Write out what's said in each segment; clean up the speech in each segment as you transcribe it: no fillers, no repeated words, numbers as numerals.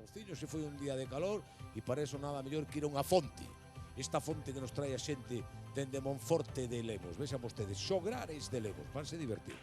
calorciño, se foi un día de calor e para eso nada mellor que ir a unha fonte. Esta fonte que nos trae a xente dende Monforte de Lemos. Vexan vostedes, Xograres de Lemos, vanse divertir.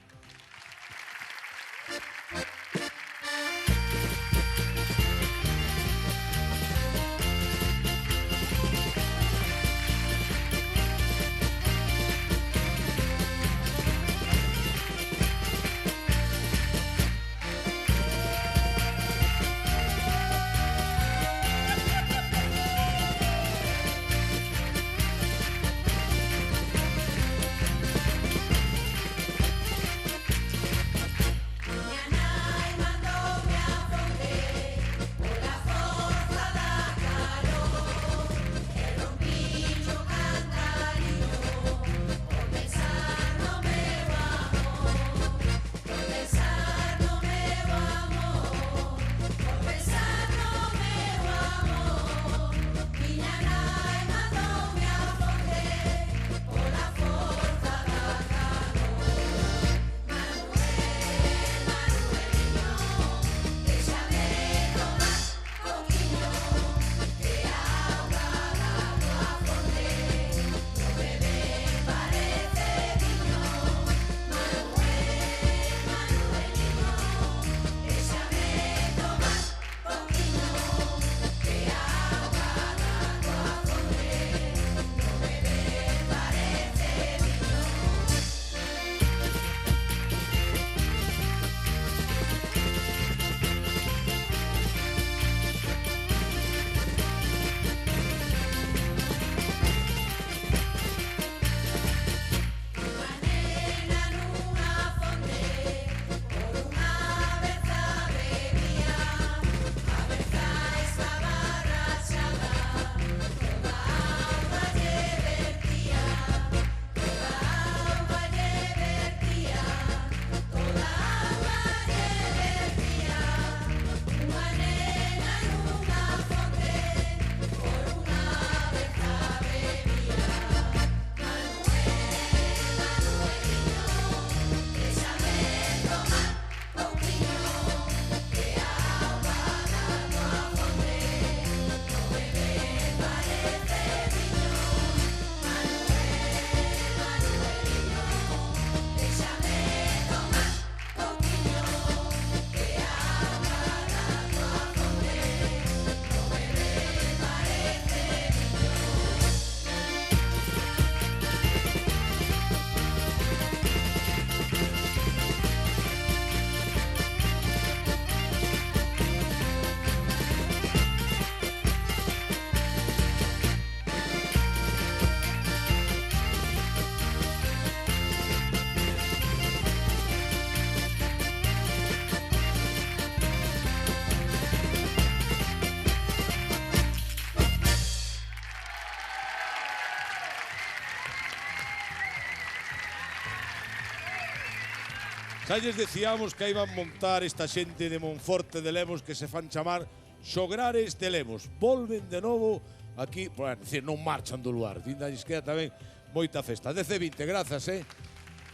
Xa lles decíamos que iban montar esta xente de Monforte de Lemos que se fan chamar Xograres de Lemos. Volven de novo aquí, bueno, decir, non marchan do lugar. Dinda lles queda tamén moita festa. DC20, grazas,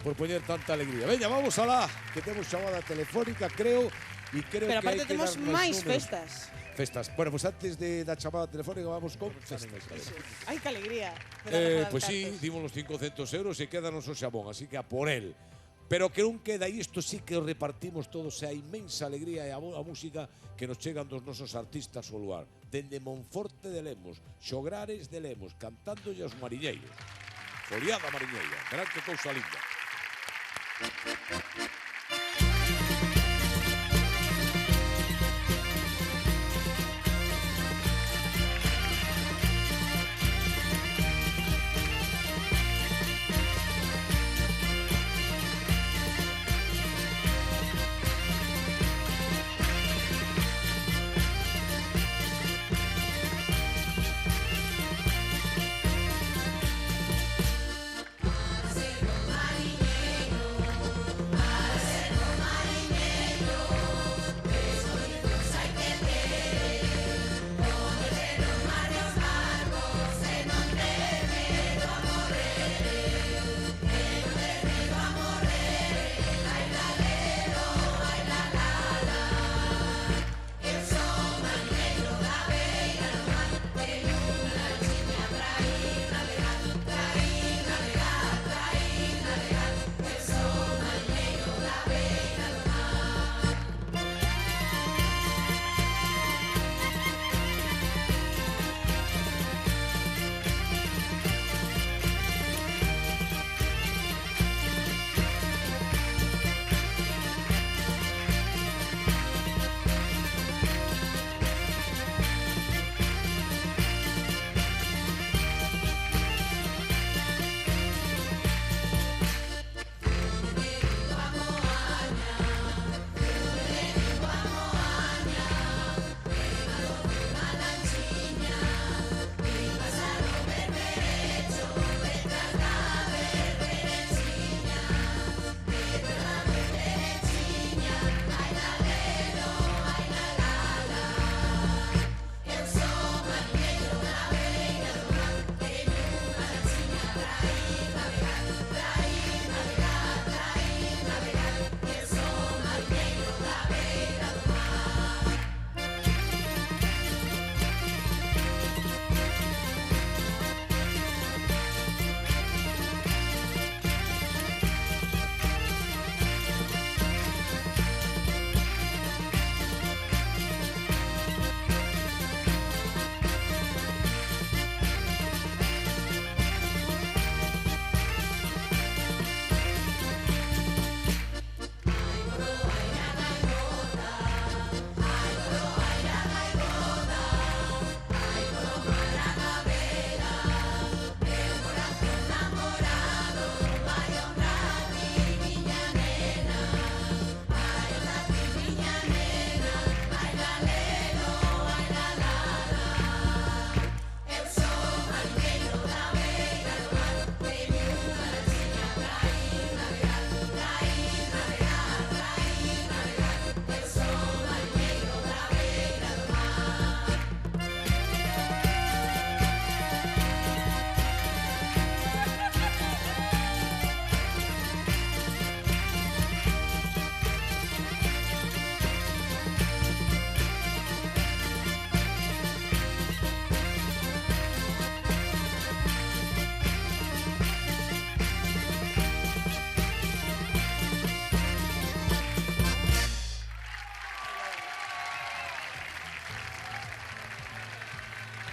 por poñer tanta alegría. Veña, vamos alá, que temos chamada telefónica, creo, e creo pero que hai aparte que temos dar máis números. festas. Bueno, pues antes da chamada telefónica vamos con festas. Ai, que alegría. Pues sí, dimos los 500 euros e quédanos o xabón, así que a por él. Pero que non queda isto, sí que repartimos todos a inmensa alegría e a música que nos chegan dos nosos artistas ao lugar. Dende Monforte de Lemos, Xograres de Lemos, cantándolle aos mariñeiros. Foliada mariñeira, verán que cousa linda. Para ser un mariñeiro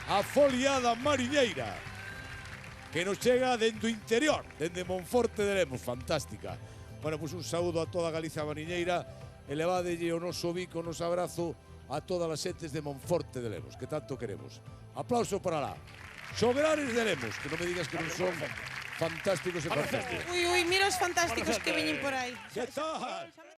a foliada mariñeira que nos chega dende o interior, dende Monforte de Lemos, fantástica. Bueno, pois un saúdo a toda a Galicia mariñeira e levadelle o noso bico, o noso abrazo a todas as xentes de Monforte de Lemos, que tanto queremos. Aplauso para lá. Xograres de Lemos, que non me digas que non son fantásticos e perfectos. Ui, mira os fantásticos que veñen por aí. Que tal?